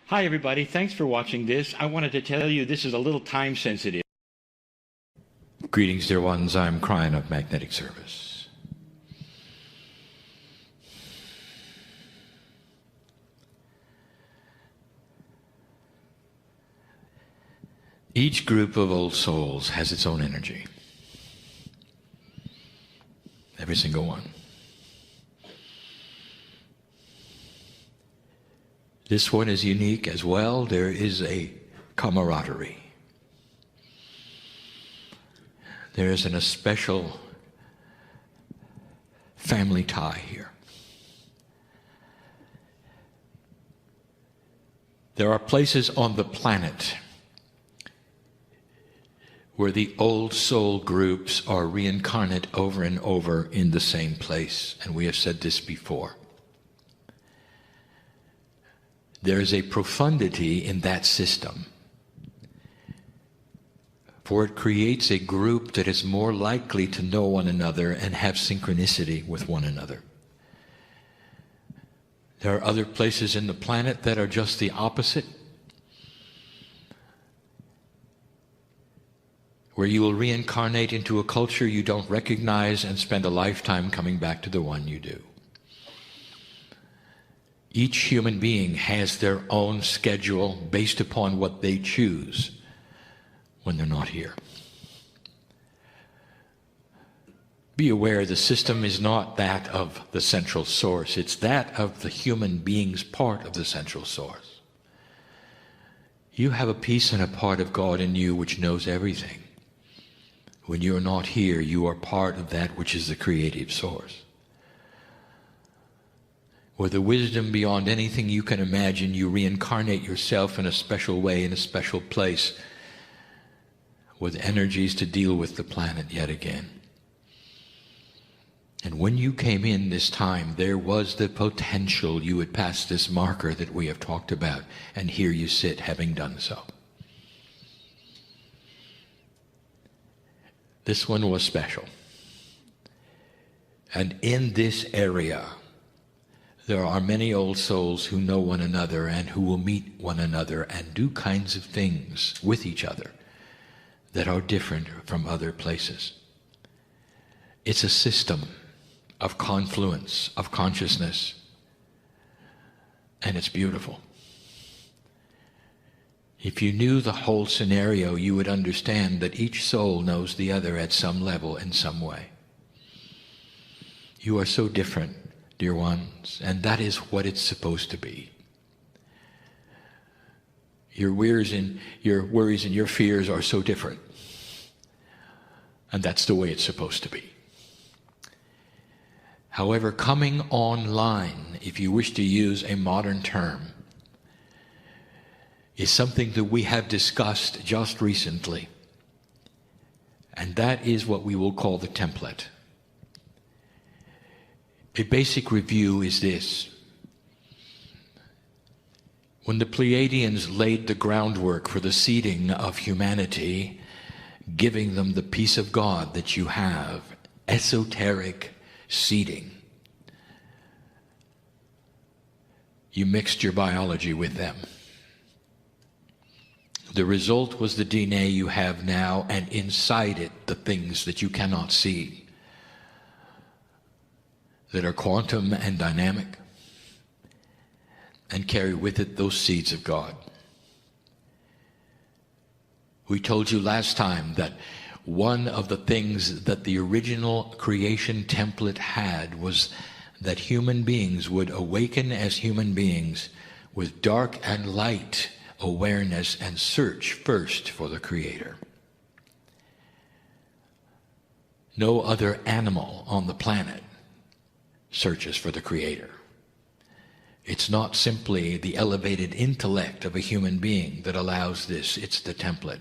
Hi everybody, thanks for watching this. I wanted to tell you this is a little time sensitive. Greetings dear ones, I'm Kryon of Magnetic Service. Each group of old souls has its own energy. Every single one. This one is unique as well. There is a camaraderie. There is a special family tie here. There are places on the planet where the old soul groups are reincarnate over and over in the same place. And we have said this before. There is a profundity in that system, for it creates a group that is more likely to know one another and have synchronicity with one another. There are other places in the planet that are just the opposite, where you will reincarnate into a culture you don't recognize and spend a lifetime coming back to the one you do. Each human being has their own schedule based upon what they choose when they're not here. Be aware the system is not that of the central source. It's that of the human being's part of the central source. You have a piece and a part of God in you which knows everything. When you're not here, you are part of that which is the creative source. With a wisdom beyond anything you can imagine, you reincarnate yourself in a special way, in a special place, with energies to deal with the planet yet again. And when you came in this time, there was the potential you would pass this marker that we have talked about, and here you sit having done so. This one was special. And in this area, there are many old souls who know one another and who will meet one another and do kinds of things with each other that are different from other places. It's a system of confluence, of consciousness, and it's beautiful. If you knew the whole scenario, you would understand that each soul knows the other at some level in some way. You are so different, dear ones, and that is what it's supposed to be. Your worries and your fears are so different, and that's the way it's supposed to be. However, coming online, if you wish to use a modern term, is something that we have discussed just recently, and that is what we will call the template. A basic review is this. When the Pleiadians laid the groundwork for the seeding of humanity, giving them the peace of God that you have, esoteric seeding, you mixed your biology with them. The result was the DNA you have now, and inside it the things that you cannot see, that are quantum and dynamic, and carry with it those seeds of God. We told you last time that one of the things that the original creation template had was that human beings would awaken as human beings with dark and light awareness and search first for the Creator. No other animal on the planet searches for the Creator. It's not simply the elevated intellect of a human being that allows this, it's the template.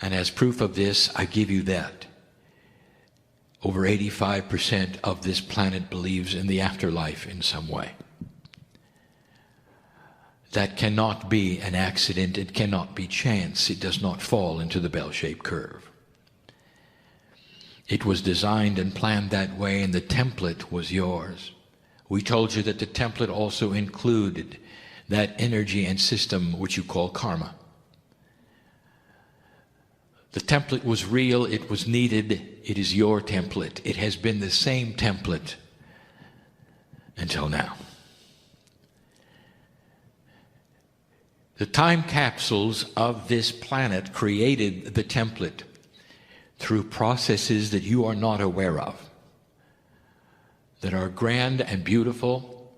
And as proof of this, I give you that. Over 85% of this planet believes in the afterlife in some way. That cannot be an accident, it cannot be chance, it does not fall into the bell-shaped curve. It was designed and planned that way, and the template was yours. We told you that the template also included that energy and system which you call karma. The template was real, it was needed, it is your template. It has been the same template until now. The time capsules of this planet created the template through processes that you are not aware of, that are grand and beautiful,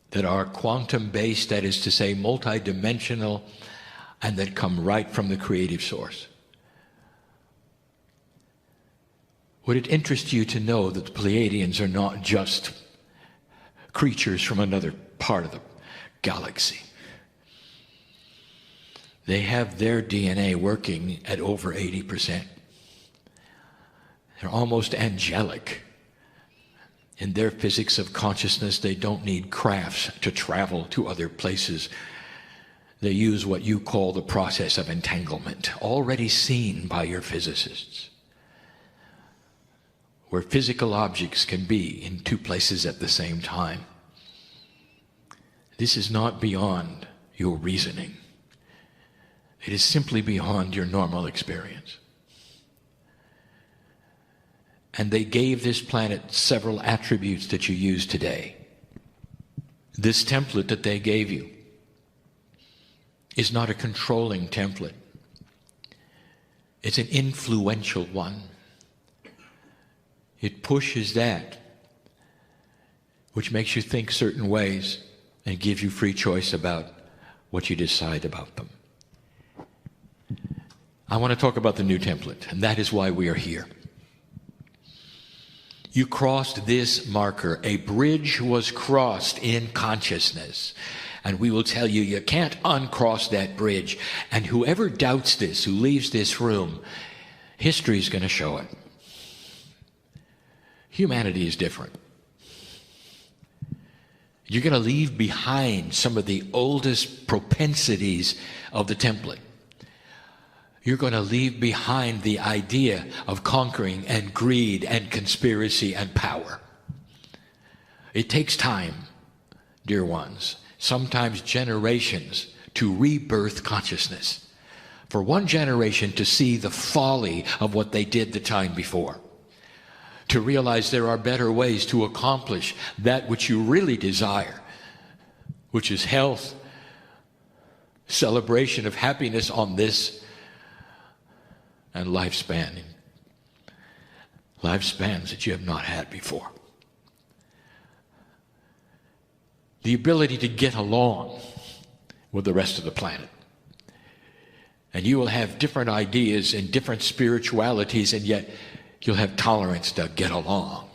that are quantum-based, that is to say multidimensional, and that come right from the creative source. Would it interest you to know that the Pleiadians are not just creatures from another part of the galaxy? They have their DNA working at over 80%. They're almost angelic. In their physics of consciousness, they don't need crafts to travel to other places. They use what you call the process of entanglement, already seen by your physicists, where physical objects can be in two places at the same time. This is not beyond your reasoning. It is simply beyond your normal experience. And they gave this planet several attributes that you use today. This template that they gave you is not a controlling template. It's an influential one. It pushes that which makes you think certain ways and gives you free choice about what you decide about them. I want to talk about the new template, and that is why we are here. You crossed this marker. A bridge was crossed in consciousness. And we will tell you, you can't uncross that bridge. And whoever doubts this, who leaves this room, history is going to show it. Humanity is different. You're going to leave behind some of the oldest propensities of the template. You're going to leave behind the idea of conquering and greed and conspiracy and power. It takes time, dear ones, sometimes generations, to rebirth consciousness. For one generation to see the folly of what they did the time before. To realize there are better ways to accomplish that which you really desire, which is health, celebration of happiness on this, and lifespans that you have not had before. The ability to get along with the rest of the planet. And you will have different ideas and different spiritualities, and yet you'll have tolerance to get along.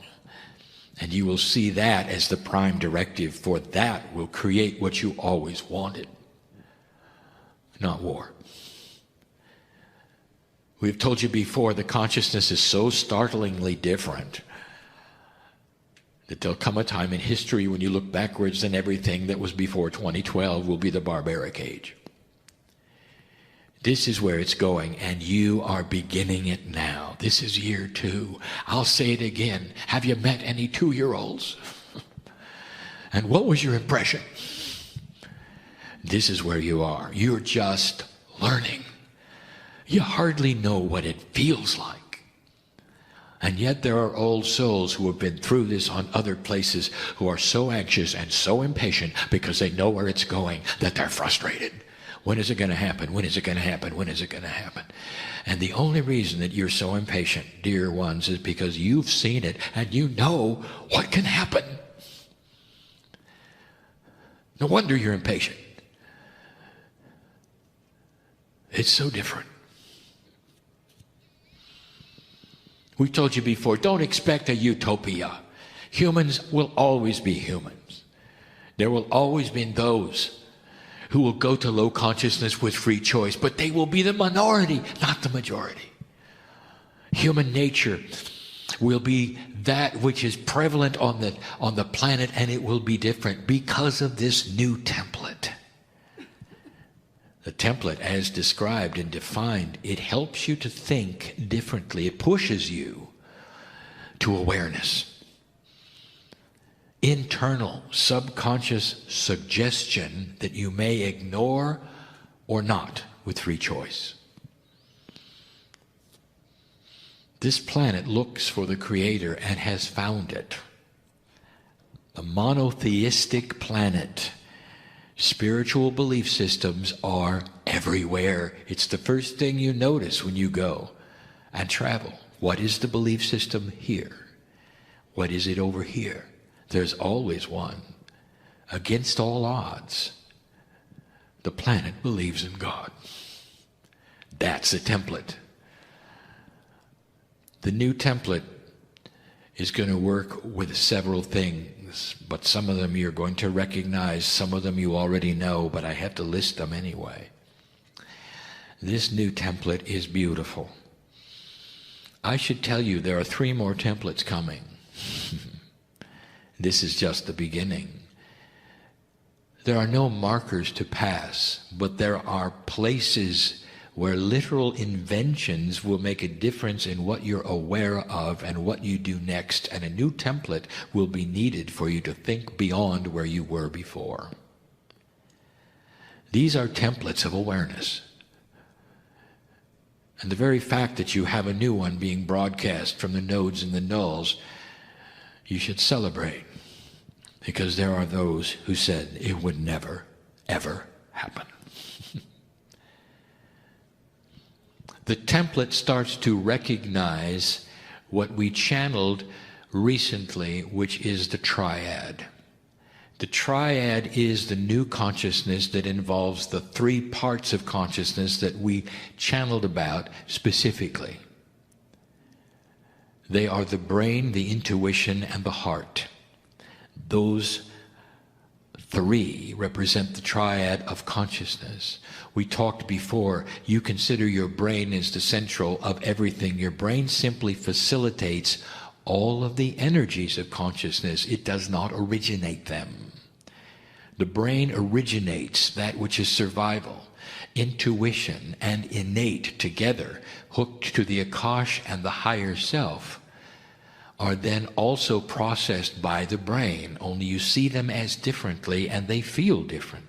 And you will see that as the prime directive, for that will create what you always wanted, not war. We've told you before, the consciousness is so startlingly different that there'll come a time in history when you look backwards and everything that was before 2012 will be the barbaric age. This is where it's going, and you are beginning it now. This is year 2. I'll say it again. Have you met any 2-year-olds? And what was your impression? This is where you are. You're just learning. You hardly know what it feels like. And yet there are old souls who have been through this on other places who are so anxious and so impatient because they know where it's going that they're frustrated. When is it going to happen? When is it going to happen? When is it going to happen? And the only reason that you're so impatient, dear ones, is because you've seen it and you know what can happen. No wonder you're impatient. It's so different. We told you before, don't expect a utopia. Humans will always be humans. There will always be those who will go to low consciousness with free choice, but they will be the minority, not the majority. Human nature will be that which is prevalent on the planet, and it will be different because of this new template. The template, as described and defined, it helps you to think differently. It pushes you to awareness. internal, subconscious suggestion that you may ignore or not with free choice. This planet looks for the Creator and has found it. A monotheistic planet. Spiritual belief systems are everywhere. It's the first thing you notice when you go and travel. What is the belief system here? What is it over here? There's always one. Against all odds, the planet believes in God. That's a template. The new template is going to work with several things, but some of them you're going to recognize, some of them you already know, but I have to list them anyway. This new template is beautiful. I should tell you there are 3 more templates coming. This is just the beginning. There are no markers to pass, but there are places where literal inventions will make a difference in what you're aware of and what you do next, and a new template will be needed for you to think beyond where you were before. These are templates of awareness. And the very fact that you have a new one being broadcast from the nodes and the nulls, you should celebrate, because there are those who said it would never, ever happen. The template starts to recognize what we channeled recently, which is the triad. The triad is the new consciousness that involves the 3 parts of consciousness that we channeled about specifically. They are the brain, the intuition, and the heart. Those 3 represent the triad of consciousness. We talked before, you consider your brain as the central of everything. Your brain simply facilitates all of the energies of consciousness. It does not originate them. The brain originates that which is survival. Intuition and innate together, hooked to the Akash and the higher self, are then also processed by the brain, only you see them as differently and they feel different.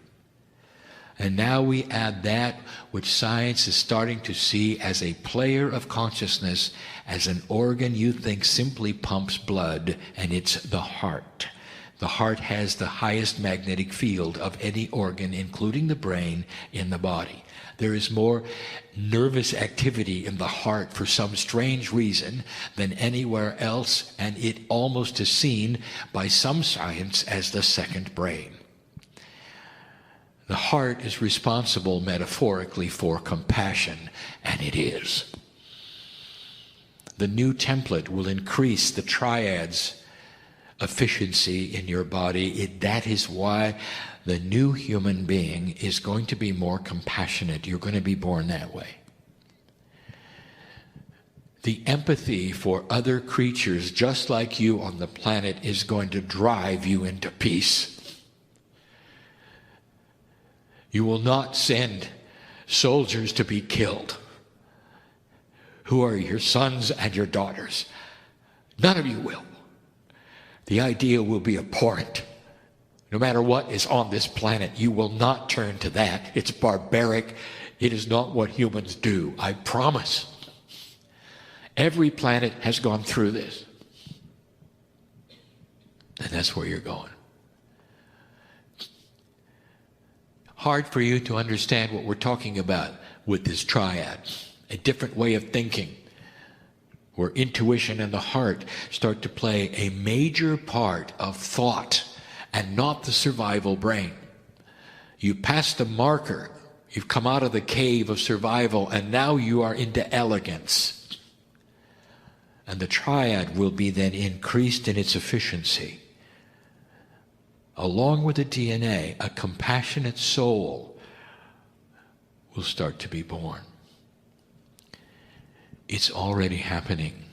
And now we add that which science is starting to see as a player of consciousness, as an organ you think simply pumps blood, and it's the heart. The heart has the highest magnetic field of any organ, including the brain, in the body. There is more nervous activity in the heart for some strange reason than anywhere else, and it almost is seen by some science as the second brain. The heart is responsible metaphorically for compassion, and it is. The new template will increase the triad's efficiency in your body. That is why the new human being is going to be more compassionate. You're going to be born that way. The empathy for other creatures just like you on the planet is going to drive you into peace. You will not send soldiers to be killed who are your sons and your daughters. None of you will. The idea will be abhorrent. No matter what is on this planet, you will not turn to that. It's barbaric. It is not what humans do. I promise. Every planet has gone through this. And that's where you're going. Hard for you to understand what we're talking about with this triad. A different way of thinking, where intuition and the heart start to play a major part of thought and not the survival brain. You passed the marker. You've come out of the cave of survival, and now you are into elegance. And the triad will be then increased in its efficiency. Along with the DNA, a compassionate soul will start to be born. It's already happening.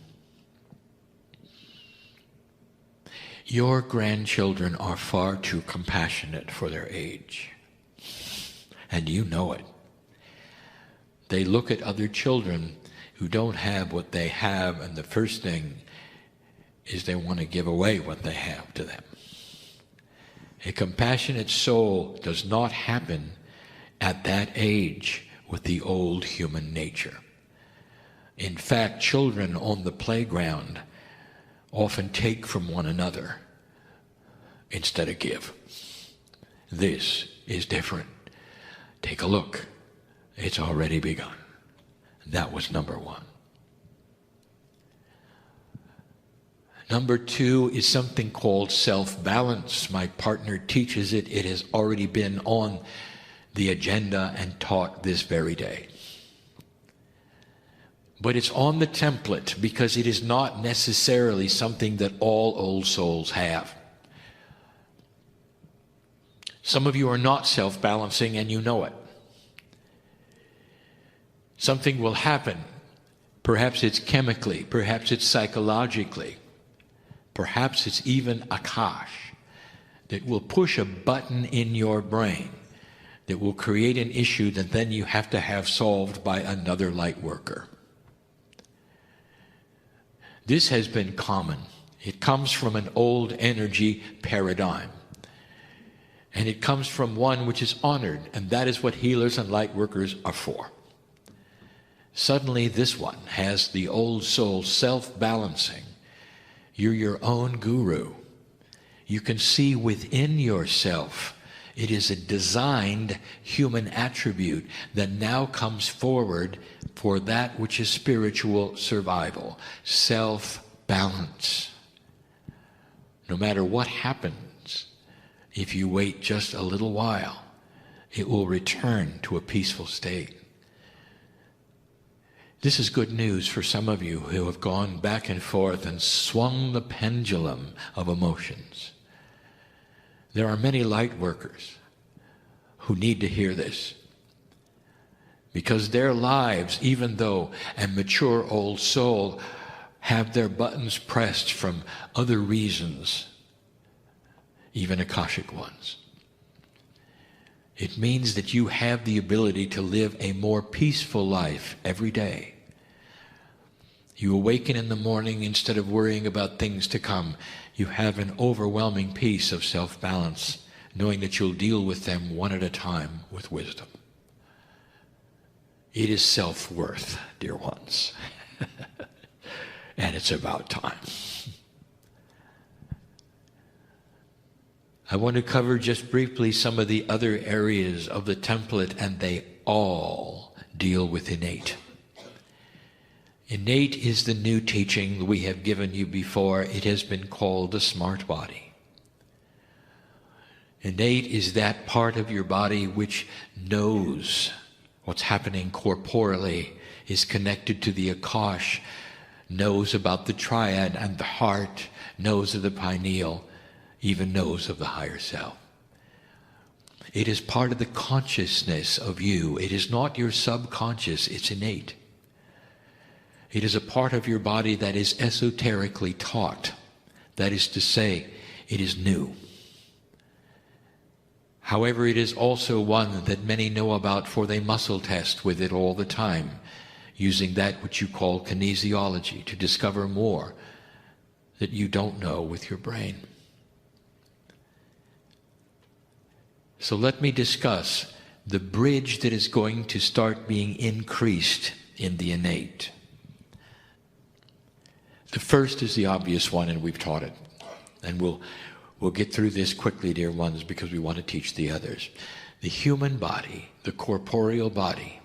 Your grandchildren are far too compassionate for their age. And you know it. They look at other children who don't have what they have, and the first thing is they want to give away what they have to them. A compassionate soul does not happen at that age with the old human nature. In fact, children on the playground often take from one another instead of give. This is different. Take a look. It's already begun. That was number one. Number two is something called self-balance. My partner teaches it. It has already been on the agenda and taught this very day. But it's on the template because it is not necessarily something that all old souls have. Some of you are not self-balancing and you know it. Something will happen. Perhaps it's chemically, perhaps it's psychologically, perhaps it's even Akash that will push a button in your brain that will create an issue that then you have to have solved by another light worker. This has been common. It comes from an old energy paradigm. And it comes from one which is honored, and that is what healers and light workers are for. Suddenly this one has the old soul self-balancing. You're your own guru. You can see within yourself. It is a designed human attribute that now comes forward for that which is spiritual survival. Self-balance. No matter what happens, if you wait just a little while, it will return to a peaceful state. This is good news for some of you who have gone back and forth and swung the pendulum of emotions. There are many light workers who need to hear this, because their lives, even though a mature old soul, have their buttons pressed from other reasons, even Akashic ones. It means that you have the ability to live a more peaceful life every day. You awaken in the morning, instead of worrying about things to come, you have an overwhelming peace of self-balance, knowing that you'll deal with them one at a time with wisdom. It is self-worth, dear ones. And it's about time. I want to cover just briefly some of the other areas of the template, and they all deal with innate. Innate is the new teaching we have given you before. It has been called the smart body. Innate is that part of your body which knows what's happening corporally, is connected to the Akash, knows about the triad and the heart, knows of the pineal, even knows of the higher self. It is part of the consciousness of you. It is not your subconscious, it's innate. It is a part of your body that is esoterically taught. That is to say, it is new. However, it is also one that many know about, for they muscle test with it all the time, using that which you call kinesiology to discover more that you don't know with your brain. So let me discuss the bridge that is going to start being increased in the innate. The first is the obvious one, and we've taught it. And we'll get through this quickly, dear ones, because we want to teach the others. The human body, the corporeal body,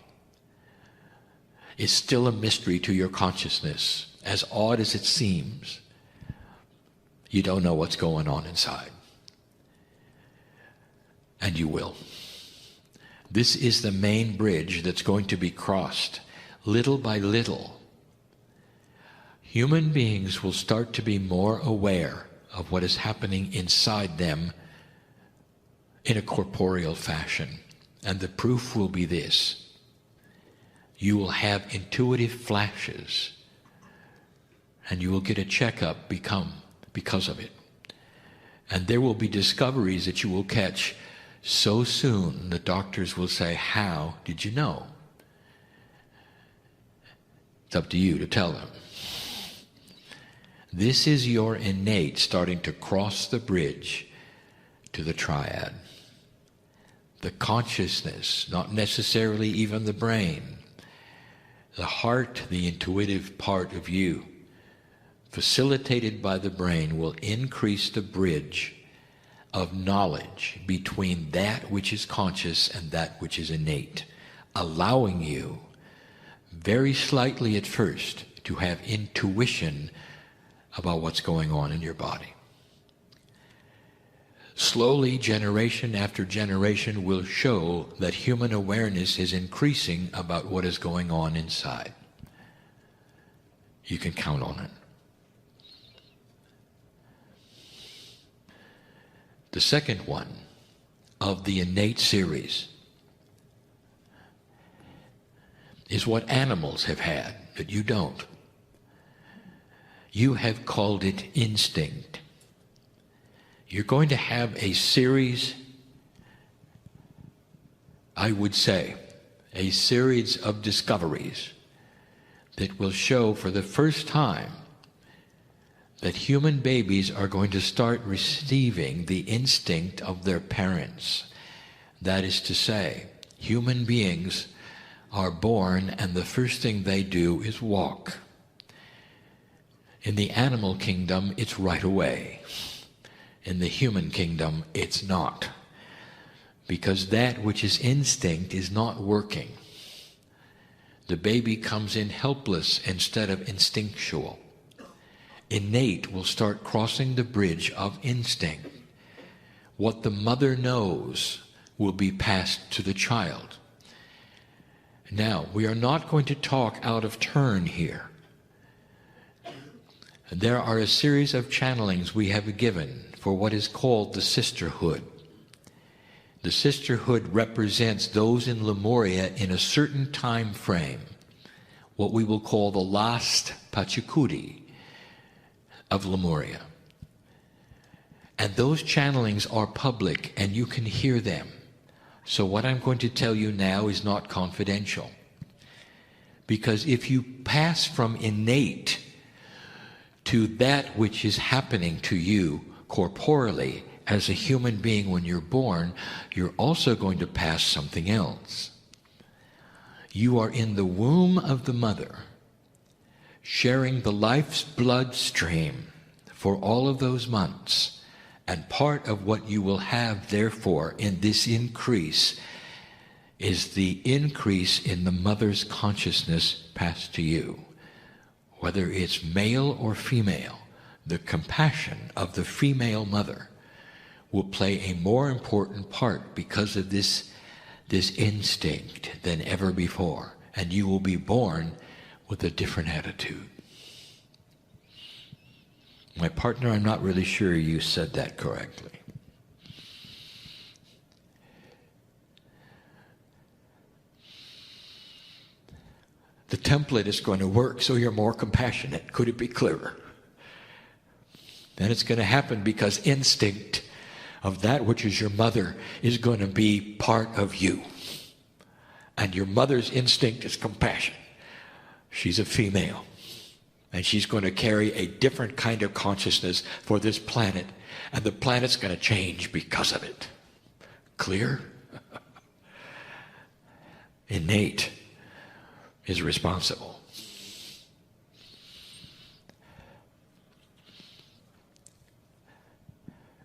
is still a mystery to your consciousness. As odd as it seems, you don't know what's going on inside. And you will. This is the main bridge that's going to be crossed little by little. Human beings will start to be more aware of what is happening inside them in a corporeal fashion. And the proof will be this. You will have intuitive flashes, and you will get a checkup because of it. And there will be discoveries that you will catch so soon the doctors will say, "How did you know?" It's up to you to tell them. This is your innate starting to cross the bridge to the triad. The consciousness, not necessarily even the brain, the heart, the intuitive part of you, facilitated by the brain, will increase the bridge of knowledge between that which is conscious and that which is innate, allowing you, very slightly at first, to have intuition about what's going on in your body. Slowly, generation after generation will show that human awareness is increasing about what is going on inside. You can count on it. The second one of the innate series is what animals have had that you don't. You have called it instinct. You're going to have a series, I would say, a series of discoveries that will show for the first time that human babies are going to start receiving the instinct of their parents. That is to say, human beings are born and the first thing they do is walk. In the animal kingdom, it's right away. In the human kingdom, it's not. Because that which is instinct is not working. The baby comes in helpless instead of instinctual. Innate will start crossing the bridge of instinct. What the mother knows will be passed to the child. Now, we are not going to talk out of turn here. There are a series of channelings we have given for what is called the sisterhood. The sisterhood represents those in Lemuria in a certain time frame, what we will call the last Pachacudi of Lemuria. And those channelings are public and you can hear them. So what I'm going to tell you now is not confidential. Because if you pass from innate to that which is happening to you corporally as a human being when you're born, you're also going to pass something else. You are in the womb of the mother, sharing the life's bloodstream for all of those months. And part of what you will have, therefore, in this increase is the increase in the mother's consciousness passed to you. Whether it's male or female, the compassion of the female mother will play a more important part because of this instinct than ever before. And you will be born with a different attitude. My partner, I'm not really sure you said that correctly. The template is going to work so you're more compassionate. Could it be clearer? And it's going to happen because instinct of that which is your mother is going to be part of you. And your mother's instinct is compassion. She's a female. And she's going to carry a different kind of consciousness for this planet. And the planet's going to change because of it. Clear? Innate is responsible.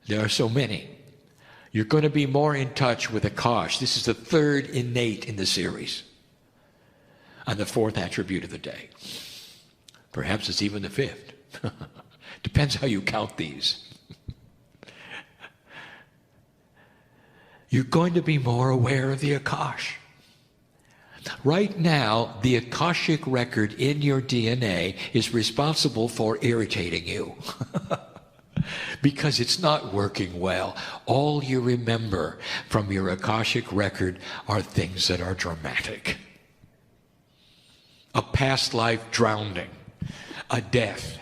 There are so many. You're going to be more in touch with Akash. This is the third innate in the series. And the fourth attribute of the day. Perhaps it's even the fifth. Depends how you count these. You're going to be more aware of the Akash. Right now, the Akashic record in your DNA is responsible for irritating you. Because it's not working well. All you remember from your Akashic record are things that are dramatic. A past life drowning. A death.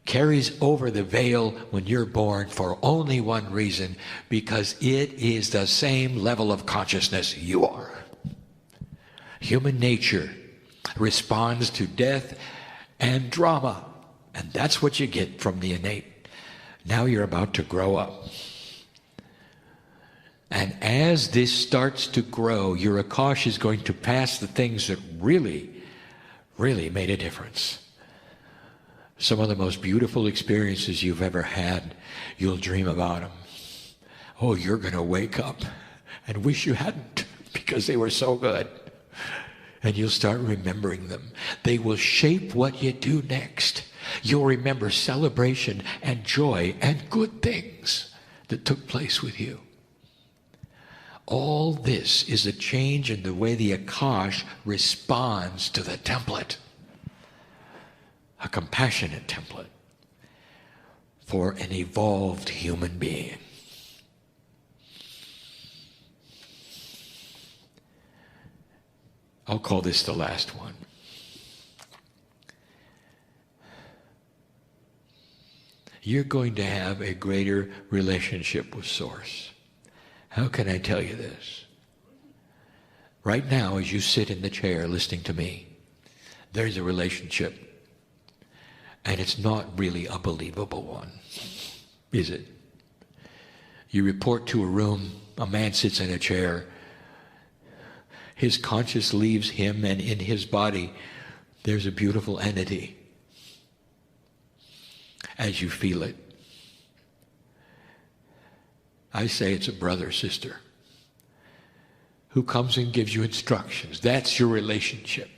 Carries over the veil when you're born for only one reason, because it is the same level of consciousness you are. Human nature responds to death and drama. And that's what you get from the innate. Now you're about to grow up. And as this starts to grow, your Akash is going to pass the things that really, really made a difference. Some of the most beautiful experiences you've ever had, you'll dream about them. Oh, you're going to wake up and wish you hadn't, because they were so good. And you'll start remembering them. They will shape what you do next. You'll remember celebration and joy and good things that took place with you. All this is a change in the way the Akash responds to the template. A compassionate template for an evolved human being. I'll call this the last one. You're going to have a greater relationship with Source. How can I tell you this? Right now, as you sit in the chair listening to me, there's a relationship. And it's not really a believable one, is it? You report to a room, a man sits in a chair, his conscience leaves him, and in his body there's a beautiful entity as you feel it. I say it's a brother, sister, who comes and gives you instructions. That's your relationship.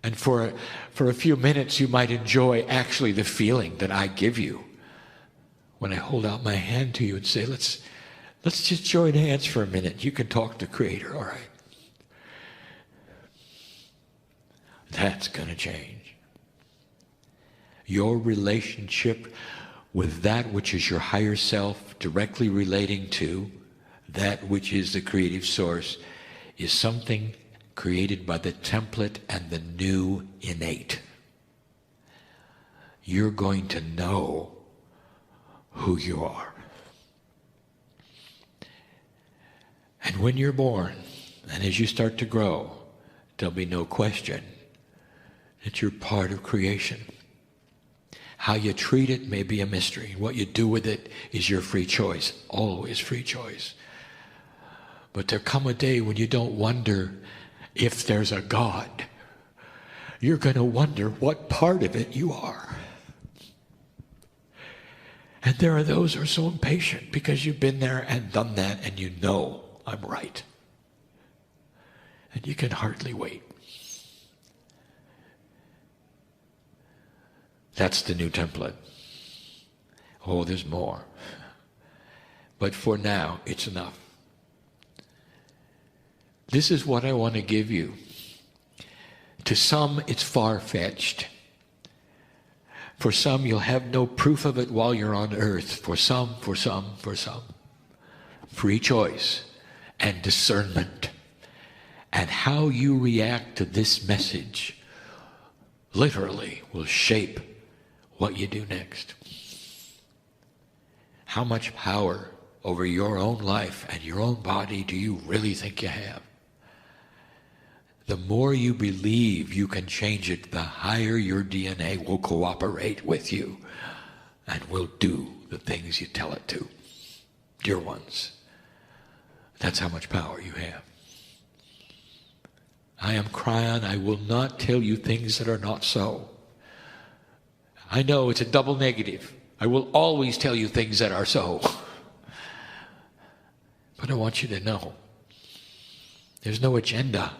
And for a few minutes you might enjoy actually the feeling that I give you when I hold out my hand to you and say, let's just join hands for a minute. You can talk to Creator, all right? That's going to change. Your relationship with that which is your higher self, directly relating to that which is the creative source, is something created by the template and the new innate. You're going to know who you are. And when you're born, and as you start to grow, there'll be no question that you're part of creation. How you treat it may be a mystery. What you do with it is your free choice, always free choice. But there come a day when you don't wonder if there's a God. You're going to wonder what part of it you are. And there are those who are so impatient because you've been there and done that and you know I'm right. And you can hardly wait. That's the new template. Oh, there's more. But for now, it's enough. This is what I want to give you. To some, it's far-fetched. For some, you'll have no proof of it while you're on earth. For some. Free choice and discernment. And how you react to this message literally will shape what you do next. How much power over your own life and your own body do you really think you have? The more you believe you can change it, the higher your DNA will cooperate with you and will do the things you tell it to. Dear ones, that's how much power you have. I am Kryon. I will not tell you things that are not so. I know it's a double negative. I will always tell you things that are so. But I want you to know there's no agenda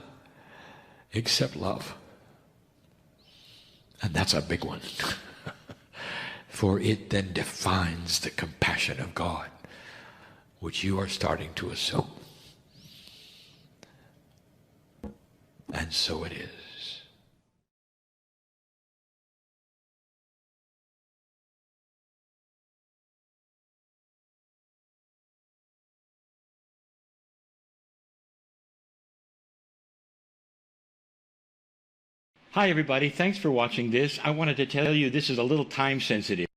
except love. And that's a big one. For it then defines the compassion of God, which you are starting to assume. And so it is. Hi everybody, thanks for watching this. I wanted to tell you this is a little time sensitive.